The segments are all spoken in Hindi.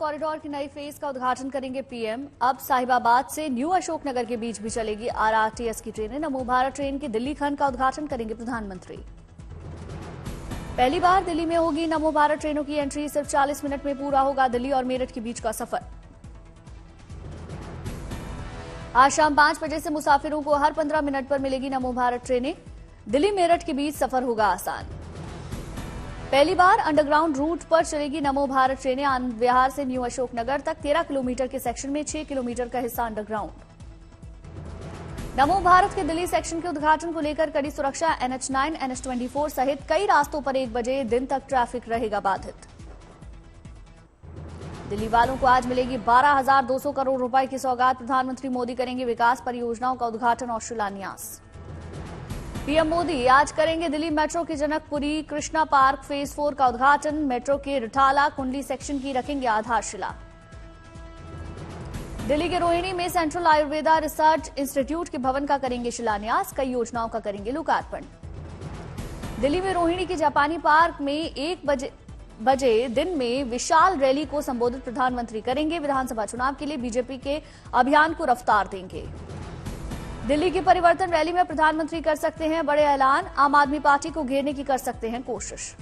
कॉरिडोर की नई फेज का उद्घाटन करेंगे पीएम। अब साहिबाबाद से न्यू अशोकनगर के बीच भी चलेगी आरआरटीएस की ट्रेनें। नमो भारत ट्रेन के दिल्ली खंड का उद्घाटन करेंगे प्रधानमंत्री। पहली बार दिल्ली में होगी नमो भारत ट्रेनों की एंट्री। सिर्फ 40 मिनट में पूरा होगा दिल्ली और मेरठ के बीच का सफर। आज शाम 5 बजे से मुसाफिरों को हर 15 मिनट पर मिलेगी नमो भारत ट्रेनें। दिल्ली मेरठ के बीच सफर होगा आसान। पहली बार अंडरग्राउंड रूट पर चलेगी नमो भारत ट्रेनें। आनंद विहार से न्यू अशोकनगर तक 13 किलोमीटर के सेक्शन में 6 किलोमीटर का हिस्सा अंडरग्राउंड। नमो भारत के दिल्ली सेक्शन के उद्घाटन को लेकर कड़ी सुरक्षा। NH9, NH24 सहित कई रास्तों पर 1 बजे दिन तक ट्रैफिक रहेगा बाधित। दिल्ली वालों को आज मिलेगी 12,200 करोड़ रुपए की सौगात। प्रधानमंत्री मोदी करेंगे विकास परियोजनाओं का उद्घाटन और शिलान्यास। पीएम मोदी आज करेंगे दिल्ली मेट्रो की जनकपुरी कृष्णा पार्क फेज 4 का उद्घाटन। मेट्रो के रिठाला कुंडली सेक्शन की रखेंगे आधारशिला। दिल्ली के रोहिणी में सेंट्रल आयुर्वेदा रिसर्च इंस्टीट्यूट के भवन का करेंगे शिलान्यास। कई योजनाओं का करेंगे लोकार्पण। दिल्ली में रोहिणी के जापानी पार्क में 1 बजे दिन में विशाल रैली को संबोधित प्रधानमंत्री करेंगे। विधानसभा चुनाव के लिए बीजेपी के अभियान को रफ्तार देंगे। दिल्ली की परिवर्तन रैली में प्रधानमंत्री कर सकते हैं बड़े ऐलान। आम आदमी पार्टी को घेरने की कर सकते हैं कोशिश।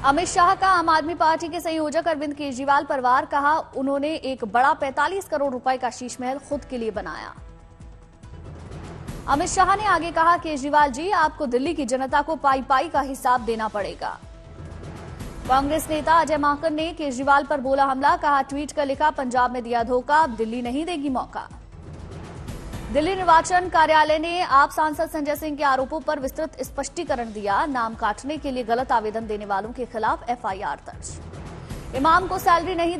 अमित शाह का आम आदमी पार्टी के संयोजक अरविंद केजरीवाल पर वार। कहा उन्होंने एक बड़ा 45 करोड़ रुपए का शीश महल खुद के लिए बनाया। अमित शाह ने आगे कहा, केजरीवाल जी आपको दिल्ली की जनता को पाई पाई का हिसाब देना पड़ेगा। कांग्रेस नेता अजय माकन ने केजरीवाल पर बोला हमला। कहा ट्वीट कर लिखा, पंजाब में दिया धोखा, अब दिल्ली नहीं देगी मौका। दिल्ली निर्वाचन कार्यालय ने आप सांसद संजय सिंह के आरोपों पर विस्तृत स्पष्टीकरण दिया। नाम काटने के लिए गलत आवेदन देने वालों के खिलाफ FIR दर्ज। इमाम को सैलरी नहीं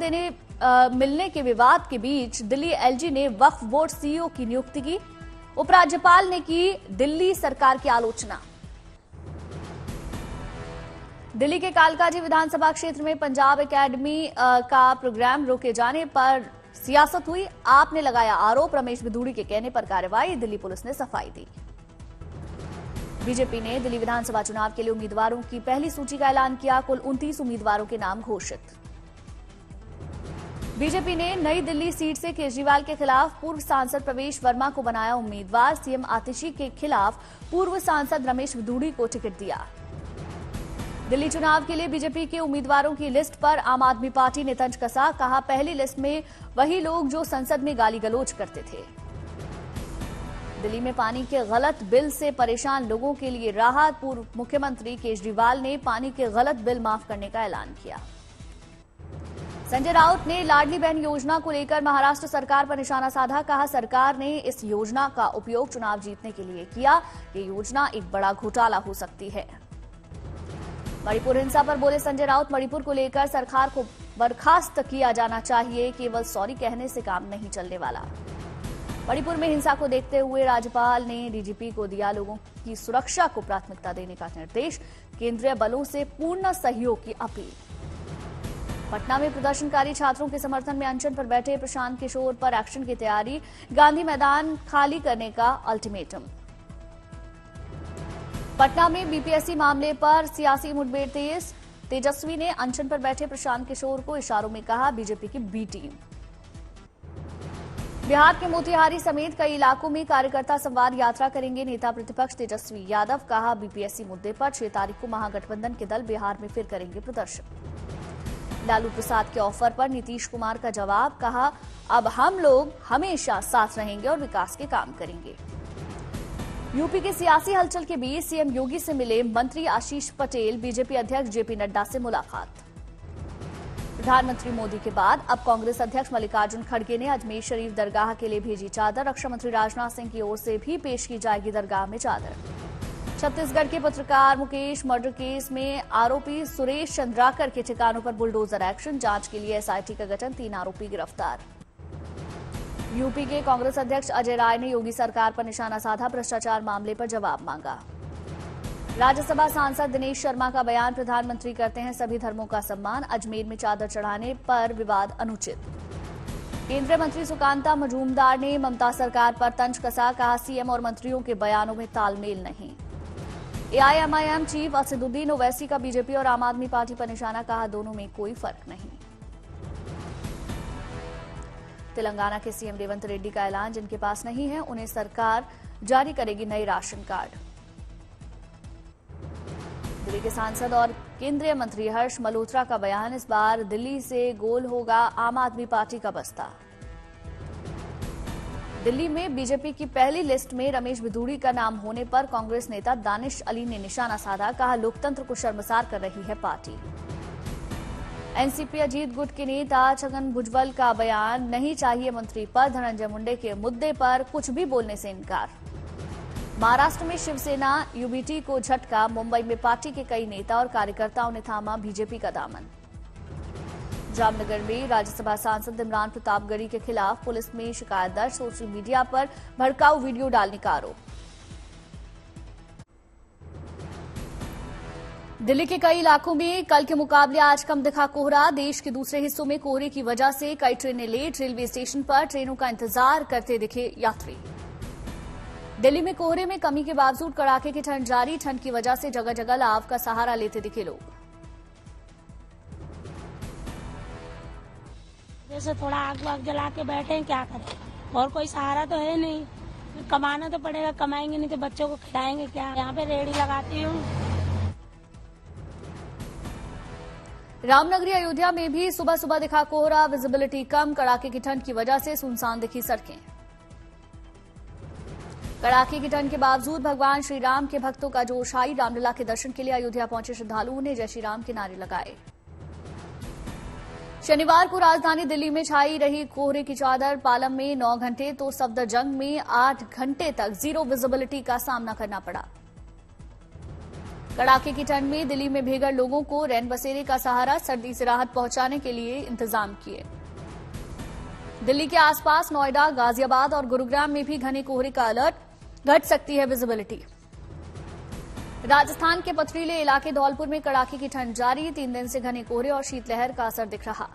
मिलने के विवाद के बीच दिल्ली LG ने वक्फ बोर्ड CEO की नियुक्ति की। उपराज्यपाल ने की दिल्ली सरकार की आलोचना। दिल्ली के कालकाजी विधानसभा क्षेत्र में पंजाब एकेडमी का प्रोग्राम रोके जाने पर सियासत हुई। आपने लगाया आरोप। रमेश बिधूड़ी के कहने पर कार्रवाई। दिल्ली पुलिस ने सफाई दी। बीजेपी ने दिल्ली विधानसभा चुनाव के लिए उम्मीदवारों की पहली सूची का ऐलान किया। कुल 29 उम्मीदवारों के नाम घोषित। बीजेपी ने नई दिल्ली सीट से केजरीवाल के खिलाफ पूर्व सांसद प्रवेश वर्मा को बनाया उम्मीदवार। CM आतिशी के खिलाफ पूर्व सांसद रमेश बिधूड़ी को टिकट दिया। दिल्ली चुनाव के लिए बीजेपी के उम्मीदवारों की लिस्ट पर आम आदमी पार्टी ने तंज कसा। कहा पहली लिस्ट में वही लोग जो संसद में गाली गलौज करते थे। दिल्ली में पानी के गलत बिल से परेशान लोगों के लिए राहत। पूर्व मुख्यमंत्री केजरीवाल ने पानी के गलत बिल माफ करने का ऐलान किया। संजय राउत ने लाडली बहन योजना को लेकर महाराष्ट्र सरकार पर निशाना साधा। कहा सरकार ने इस योजना का उपयोग चुनाव जीतने के लिए किया। ये योजना एक बड़ा घोटाला हो सकती है। मणिपुर हिंसा पर बोले संजय राउत, मणिपुर को लेकर सरकार को बर्खास्त किया जाना चाहिए। केवल सॉरी कहने से काम नहीं चलने वाला। मणिपुर में हिंसा को देखते हुए राज्यपाल ने DGP को दिया लोगों की सुरक्षा को प्राथमिकता देने का निर्देश। केंद्रीय बलों से पूर्ण सहयोग की अपील। पटना में प्रदर्शनकारी छात्रों के समर्थन में अनशन पर बैठे प्रशांत किशोर पर एक्शन की तैयारी। गांधी मैदान खाली करने का अल्टीमेटम। पटना में BPSC मामले पर सियासी मुठभेड़ तेज। तेजस्वी ने अनशन पर बैठे प्रशांत किशोर को इशारों में कहा बीजेपी की B टीम। बिहार के मोतिहारी समेत कई इलाकों में कार्यकर्ता संवाद यात्रा करेंगे नेता प्रतिपक्ष तेजस्वी यादव। कहा BPSC मुद्दे पर 6 तारीख को महागठबंधन के दल बिहार में फिर करेंगे प्रदर्शन। लालू प्रसाद के ऑफर पर नीतीश कुमार का जवाब। कहा अब हम लोग हमेशा साथ रहेंगे और विकास के काम करेंगे। यूपी के सियासी हलचल के बीच CM योगी से मिले मंत्री आशीष पटेल। बीजेपी अध्यक्ष JP नड्डा से मुलाकात। प्रधानमंत्री मोदी के बाद अब कांग्रेस अध्यक्ष मल्लिकार्जुन खड़गे ने अजमेर शरीफ दरगाह के लिए भेजी चादर। रक्षा मंत्री राजनाथ सिंह की ओर से भी पेश की जाएगी दरगाह में चादर। छत्तीसगढ़ के पत्रकार मुकेश मर्डर केस में आरोपी सुरेश चंद्राकर के ठिकानों पर बुलडोजर एक्शन। जांच के लिए SIT का गठन। 3 आरोपी गिरफ्तार। यूपी के कांग्रेस अध्यक्ष अजय राय ने योगी सरकार पर निशाना साधा। भ्रष्टाचार मामले पर जवाब मांगा। राज्यसभा सांसद दिनेश शर्मा का बयान, प्रधानमंत्री करते हैं सभी धर्मों का सम्मान। अजमेर में चादर चढ़ाने पर विवाद अनुचित। केंद्रीय मंत्री सुकांता मजूमदार ने ममता सरकार पर तंज कसा। कहा CM और मंत्रियों के बयानों में तालमेल नहीं। AIMIM चीफ असदुद्दीन ओवैसी का बीजेपी और आम आदमी पार्टी पर निशाना। कहा दोनों में कोई फर्क नहीं। तेलंगाना के सीएम रेवंत रेड्डी का ऐलान, जिनके पास नहीं है उन्हें सरकार जारी करेगी नए राशन कार्ड। दिल्ली के सांसद और केंद्रीय मंत्री हर्ष मल्होत्रा का बयान, इस बार दिल्ली से गोल होगा आम आदमी पार्टी का बस्ता। दिल्ली में बीजेपी की पहली लिस्ट में रमेश बिधूड़ी का नाम होने पर कांग्रेस नेता दानिश अली ने निशाना साधा, कहा लोकतंत्र को शर्मसार कर रही है पार्टी। एनसीपी अजीत गुट के नेता छगन भुजबल का बयान, नहीं चाहिए मंत्री पद, धनंजय मुंडे के मुद्दे पर कुछ भी बोलने से इनकार। महाराष्ट्र में शिवसेना यूबीटी को झटका, मुंबई में पार्टी के कई नेता और कार्यकर्ताओं ने थामा बीजेपी का दामन। जामनगर में राज्यसभा सांसद इमरान प्रतापगढ़ी के खिलाफ पुलिस में शिकायत दर्ज, सोशल मीडिया पर भड़काऊ वीडियो डालने का आरोप। दिल्ली के कई इलाकों में कल के मुकाबले आज कम दिखा कोहरा, देश के दूसरे हिस्सों में कोहरे की वजह से कई ट्रेनें लेट, रेलवे स्टेशन पर ट्रेनों का इंतजार करते दिखे यात्री। दिल्ली में कोहरे में कमी के बावजूद कड़ाके की ठंड जारी, ठंड की वजह से जगह जगह लाव का सहारा लेते दिखे लोग। जैसे थोड़ा आग वाग जला के बैठे हैं, क्या करें, और कोई सहारा तो है नहीं, कमाना तो पड़ेगा, कमाएंगे नहीं तो बच्चों को खिलाएंगे क्या। यहाँ पे रेहड़ी लगाती हूँ। रामनगरी अयोध्या में भी सुबह सुबह दिखा कोहरा, विजिबिलिटी कम, कड़ाके की ठंड की वजह से सुनसान दिखी सड़कें। कड़ाके की ठंड के बावजूद भगवान श्री राम के भक्तों का जोश आई, रामलला के दर्शन के लिए अयोध्या पहुंचे श्रद्धालुओं ने जय श्री राम के नारे लगाए। शनिवार को राजधानी दिल्ली में छाई रही कोहरे की चादर, पालम में 9 घंटे तो सफदरजंग में 8 घंटे तक जीरो विजिबिलिटी का सामना करना पड़ा। कड़ाके की ठंड में दिल्ली में बेघर लोगों को रैन बसेरे का सहारा, सर्दी से राहत पहुंचाने के लिए इंतजाम किए। दिल्ली के आसपास नोएडा, गाजियाबाद और गुरुग्राम में भी घने कोहरे का अलर्ट, घट सकती है विजिबिलिटी। राजस्थान के पथरीले इलाके धौलपुर में कड़ाके की ठंड जारी, 3 दिन से घने कोहरे और शीतलहर का असर दिख रहा।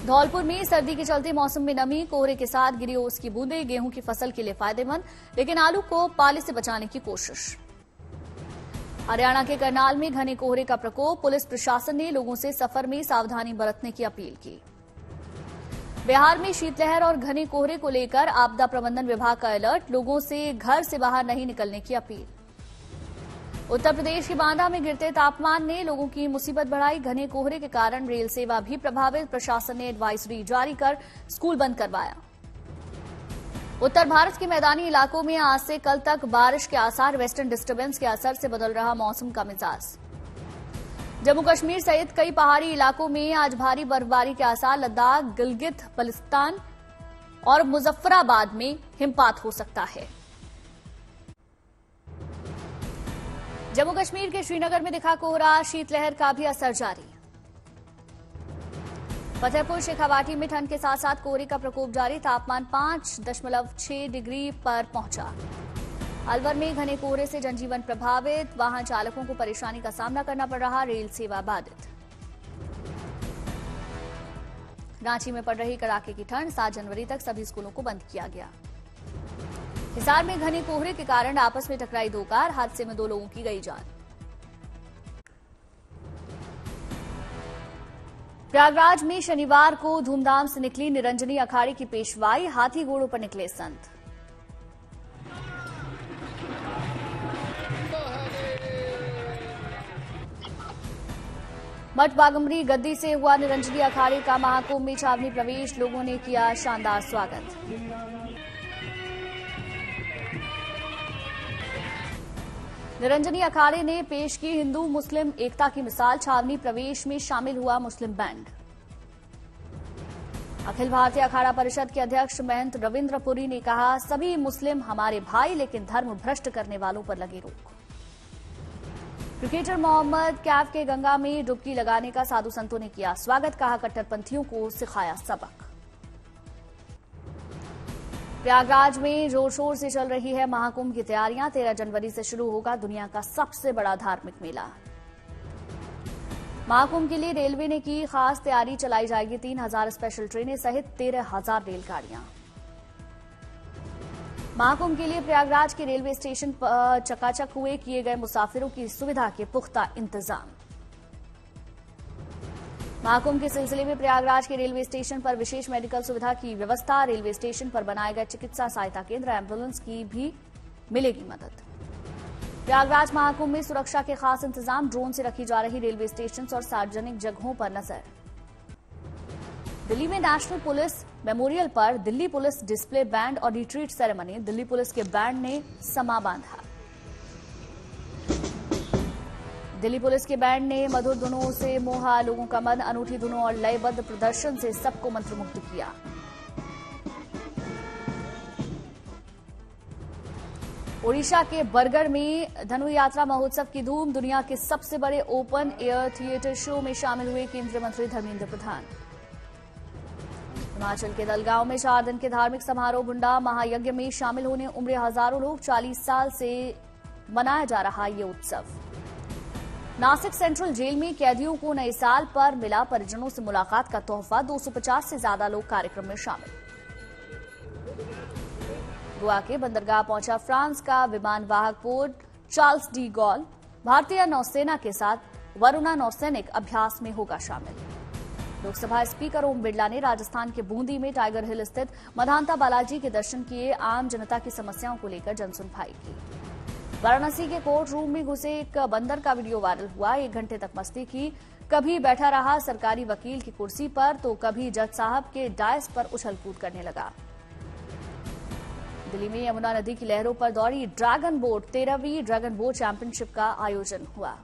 धौलपुर में सर्दी के चलते मौसम में नमी, कोहरे के साथ गिरी ओस की बूंदें गेहूं की फसल के लिए फायदेमंद, लेकिन आलू को पाले से बचाने की कोशिश। हरियाणा के करनाल में घने कोहरे का प्रकोप, पुलिस प्रशासन ने लोगों से सफर में सावधानी बरतने की अपील की। बिहार में शीतलहर और घने कोहरे को लेकर आपदा प्रबंधन विभाग का अलर्ट, लोगों से घर से बाहर नहीं निकलने की अपील। उत्तर प्रदेश के बांदा में गिरते तापमान ने लोगों की मुसीबत बढ़ाई, घने कोहरे के कारण रेल सेवा भी प्रभावित, प्रशासन ने एडवाइजरी जारी कर स्कूल बंद करवाया। उत्तर भारत के मैदानी इलाकों में आज से कल तक बारिश के आसार, वेस्टर्न डिस्टर्बेंस के असर से बदल रहा मौसम का मिजाज। जम्मू कश्मीर सहित कई पहाड़ी इलाकों में आज भारी बर्फबारी के आसार, लद्दाख, गिलगित बल्तिस्तान और मुजफ्फराबाद में हिमपात हो सकता है। जम्मू कश्मीर के श्रीनगर में दिखा कोहरा, शीतलहर का भी असर जारी। फतेहपुर शेखावाटी में ठंड के साथ साथ कोहरे का प्रकोप जारी, तापमान 5.6 डिग्री पर पहुंचा। अलवर में घने कोहरे से जनजीवन प्रभावित, वाहन चालकों को परेशानी का सामना करना पड़ रहा, रेल सेवा बाधित। रांची में पड़ रही कड़ाके की ठंड, 7 जनवरी तक सभी स्कूलों को बंद किया गया। हिसार में घने कोहरे के कारण आपस में टकराई 2 कार, हादसे में 2 लोगों की गई जान। प्रयागराज में शनिवार को धूमधाम से निकली निरंजनी अखाड़े की पेशवाई, हाथी घोड़ों पर निकले संत। मठ बागमरी गद्दी से हुआ निरंजनी अखाड़े का महाकुंभ में छावनी प्रवेश, लोगों ने किया शानदार स्वागत। निरंजनी अखाड़े ने पेश की हिंदू मुस्लिम एकता की मिसाल, छावनी प्रवेश में शामिल हुआ मुस्लिम बैंड। अखिल भारतीय अखाड़ा परिषद के अध्यक्ष महंत रविंद्र पुरी ने कहा, सभी मुस्लिम हमारे भाई, लेकिन धर्म भ्रष्ट करने वालों पर लगी रोक। क्रिकेटर मोहम्मद कैफ के गंगा में डुबकी लगाने का साधु संतों ने किया स्वागत, कहा कट्टरपंथियों को सिखाया सबक। प्रयागराज में जोर शोर से चल रही है महाकुंभ की तैयारियां, 13 जनवरी से शुरू होगा दुनिया का सबसे बड़ा धार्मिक मेला। महाकुंभ के लिए रेलवे ने की खास तैयारी, चलाई जाएगी 3000 स्पेशल ट्रेनें सहित 13,000 रेलगाड़ियां। महाकुंभ के लिए प्रयागराज के रेलवे स्टेशन पर चकाचक हुए, किए गए मुसाफिरों की सुविधा के पुख्ता इंतजाम। महाकुंभ के सिलसिले में प्रयागराज के रेलवे स्टेशन पर विशेष मेडिकल सुविधा की व्यवस्था। रेलवे स्टेशन पर बनाए गए चिकित्सा सहायता केंद्र, एम्बुलेंस की भी मिलेगी मदद। प्रयागराज महाकुंभ में सुरक्षा के खास इंतजाम, ड्रोन से रखी जा रही रेलवे स्टेशन और सार्वजनिक जगहों पर नजर। दिल्ली में नेशनल पुलिस मेमोरियल पर दिल्ली पुलिस डिस्प्ले बैंड और रिट्रीट सेरेमनी। दिल्ली पुलिस के बैंड ने समा बांधा। दिल्ली पुलिस के बैंड ने मधुर धुनों से मोहा लोगों का मन। अनूठी धुनों और लयबद्ध प्रदर्शन से सबको मंत्रमुग्ध किया। ओडिशा के बरगढ़ में धनु यात्रा महोत्सव की धूम। दुनिया के सबसे बड़े ओपन एयर थिएटर शो में शामिल हुए केंद्रीय मंत्री धर्मेंद्र प्रधान। हिमाचल के दलगांव में 4 दिन के धार्मिक समारोह। बुंडा महायज्ञ में शामिल होने उमड़े हजारों लोग। 40 साल से मनाया जा रहा ये उत्सव। नासिक सेंट्रल जेल में कैदियों को नए साल पर मिला परिजनों से मुलाकात का तोहफा। 250 से ज्यादा लोग कार्यक्रम में शामिल। गोवा के बंदरगाह पहुंचा फ्रांस का विमानवाहक पोत चार्ल्स डी गॉल। भारतीय नौसेना के साथ वरुणा नौसैनिक अभ्यास में होगा शामिल। लोकसभा स्पीकर ओम बिरला ने राजस्थान के बूंदी में टाइगर हिल स्थित मधानता बालाजी के दर्शन किए। आम जनता की समस्याओं को लेकर जनसुनवाई की। वाराणसी के कोर्ट रूम में घुसे एक बंदर का वीडियो वायरल हुआ। 1 घंटे तक मस्ती की। कभी बैठा रहा सरकारी वकील की कुर्सी पर तो कभी जज साहब के डायस पर उछल कूद करने लगा। दिल्ली में यमुना नदी की लहरों पर दौड़ी ड्रैगन बोट। 13वीं ड्रैगन बोट चैंपियनशिप का आयोजन हुआ।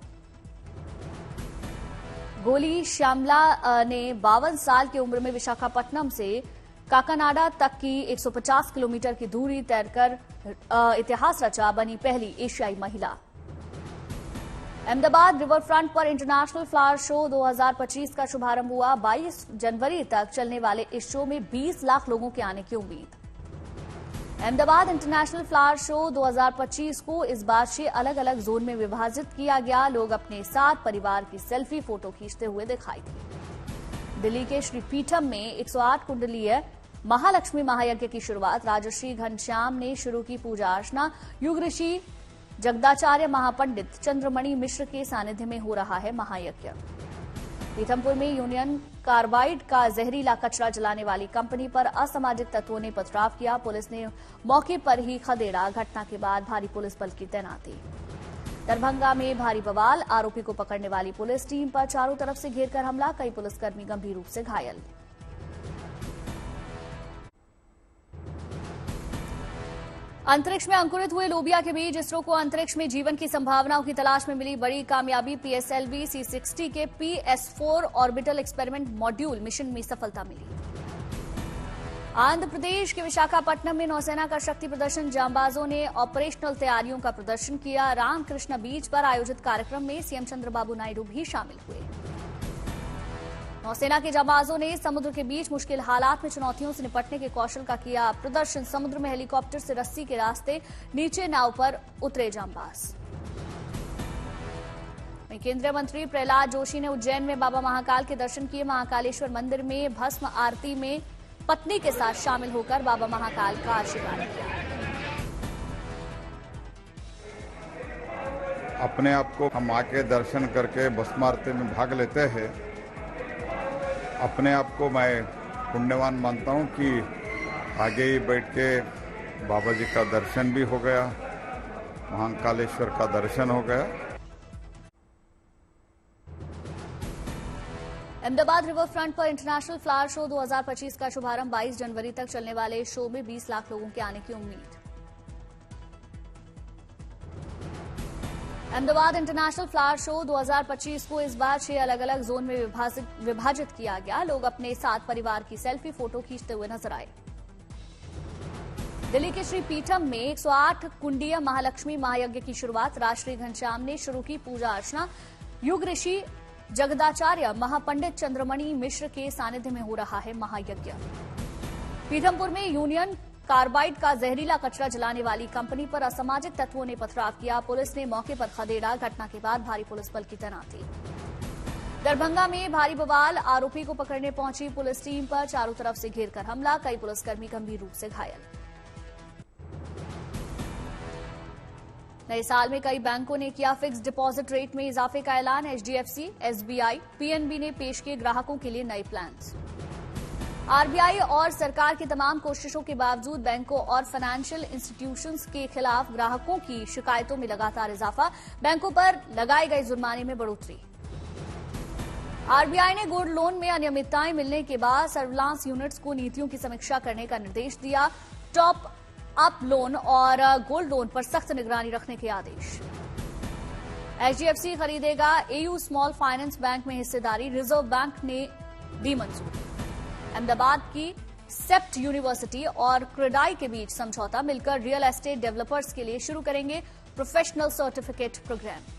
गोली श्यामला ने 52 साल की उम्र में विशाखापट्टनम से काकानाडा तक की 150 किलोमीटर की दूरी तैरकर इतिहास रचा। बनी पहली एशियाई महिला। अहमदाबाद रिवर फ्रंट पर इंटरनेशनल फ्लावर शो 2025 का शुभारंभ हुआ। 22 जनवरी तक चलने वाले इस शो में 20 लाख लोगों के आने की उम्मीद। अहमदाबाद इंटरनेशनल फ्लावर शो 2025 को इस बार 6 अलग अलग जोन में विभाजित किया गया। लोग अपने साथ परिवार की सेल्फी फोटो खींचते हुए दिखाई दिए। दिल्ली के श्री पीठम में 108 कुंडलीय महालक्ष्मी महायज्ञ की शुरुआत। राजर्षि घनश्याम ने शुरू की पूजा अर्चना। युग ऋषि जगदाचार्य महापंडित चंद्रमणि मिश्र के सानिध्य में हो रहा है महायज्ञ। पीथमपुर में यूनियन कार्बाइड का जहरीला कचरा जलाने वाली कंपनी पर असामाजिक तत्वों ने पथराव किया। पुलिस ने मौके पर ही खदेड़ा। घटना के बाद भारी पुलिस बल की तैनाती। दरभंगा में भारी बवाल। आरोपी को पकड़ने वाली पुलिस टीम पर चारों तरफ से घेरकर हमला। कई पुलिसकर्मी गंभीर रूप से घायल। अंतरिक्ष में अंकुरित हुए लोबिया के बीच इसरो को अंतरिक्ष में जीवन की संभावनाओं की तलाश में मिली बड़ी कामयाबी। पीएसएलवी C60 के PS4 orbital experiment module mission में सफलता मिली। आंध्र प्रदेश के विशाखापट्टनम में नौसेना का शक्ति प्रदर्शन। जांबाजों ने ऑपरेशनल तैयारियों का प्रदर्शन किया। रामकृष्ण बीच पर आयोजित कार्यक्रम में सीएम चंद्रबाबू नायडू भी शामिल हुए। नौसेना के जांबाजों ने समुद्र के बीच मुश्किल हालात में चुनौतियों से निपटने के कौशल का किया प्रदर्शन। समुद्र में हेलीकॉप्टर से रस्सी के रास्ते नीचे नाव पर उतरे जांबाज। केंद्रीय मंत्री प्रहलाद जोशी ने उज्जैन में बाबा महाकाल के दर्शन किए। महाकालेश्वर मंदिर में भस्म आरती में पत्नी के साथ शामिल होकर बाबा महाकाल का आशीर्वाद किया। अपने आप को हम आके दर्शन करके भस्म आरती में भाग लेते हैं। अपने आप को मैं पुण्यवान मानता हूं कि आगे ही बैठ के बाबा जी का दर्शन भी हो गया, महाकालेश्वर का दर्शन हो गया। अहमदाबाद रिवर फ्रंट पर इंटरनेशनल फ्लावर शो 2025 का शुभारंभ। 22 जनवरी तक चलने वाले शो में 20 लाख लोगों के आने की उम्मीद। अहमदाबाद इंटरनेशनल फ्लावर शो 2025 को इस बार 6 अलग अलग जोन में विभाजित किया गया। लोग अपने साथ परिवार की सेल्फी फोटो खींचते हुए नजर आए। दिल्ली के श्री पीठम में 108 कुंडीय महालक्ष्मी महायज्ञ की शुरुआत। राजश्री घनश्याम ने शुरू की पूजा अर्चना। युग ऋषि जगदाचार्य महापंडित चंद्रमणि मिश्र के सानिध्य में हो रहा है महायज्ञ। पीथमपुर में यूनियन कार्बाइड का जहरीला कचरा जलाने वाली कंपनी पर असामाजिक तत्वों ने पथराव किया। पुलिस ने मौके पर खदेड़ा। घटना के बाद भारी पुलिस बल की तैनाती। दरभंगा में भारी बवाल। आरोपी को पकड़ने पहुंची पुलिस टीम पर चारों तरफ से घेरकर हमला। कई पुलिसकर्मी गंभीर रूप से घायल। नए साल में कई बैंकों ने किया फिक्स डिपॉजिट रेट में इजाफे का ऐलान। एचडीएफसी, एसबीआई, पीएनबी ने पेश किए ग्राहकों के लिए नए प्लान। आरबीआई और सरकार की तमाम कोशिशों के बावजूद बैंकों और फाइनेंशियल इंस्टीट्यूशंस के खिलाफ ग्राहकों की शिकायतों में लगातार इजाफा। बैंकों पर लगाए गए जुर्माने में बढ़ोतरी। आरबीआई ने गोल्ड लोन में अनियमितताएं मिलने के बाद सर्विलांस यूनिट्स को नीतियों की समीक्षा करने का निर्देश दिया। टॉप अप लोन और गोल्ड लोन पर सख्त निगरानी रखने के आदेश। एचडीएफसी खरीदेगा एयू स्मॉल फाइनेंस बैंक में हिस्सेदारी। रिजर्व बैंक ने दी मंजूरी। अहमदाबाद की सेप्ट यूनिवर्सिटी और क्रेडाई के बीच समझौता। मिलकर रियल एस्टेट डेवलपर्स के लिए शुरू करेंगे प्रोफेशनल सर्टिफिकेट प्रोग्राम।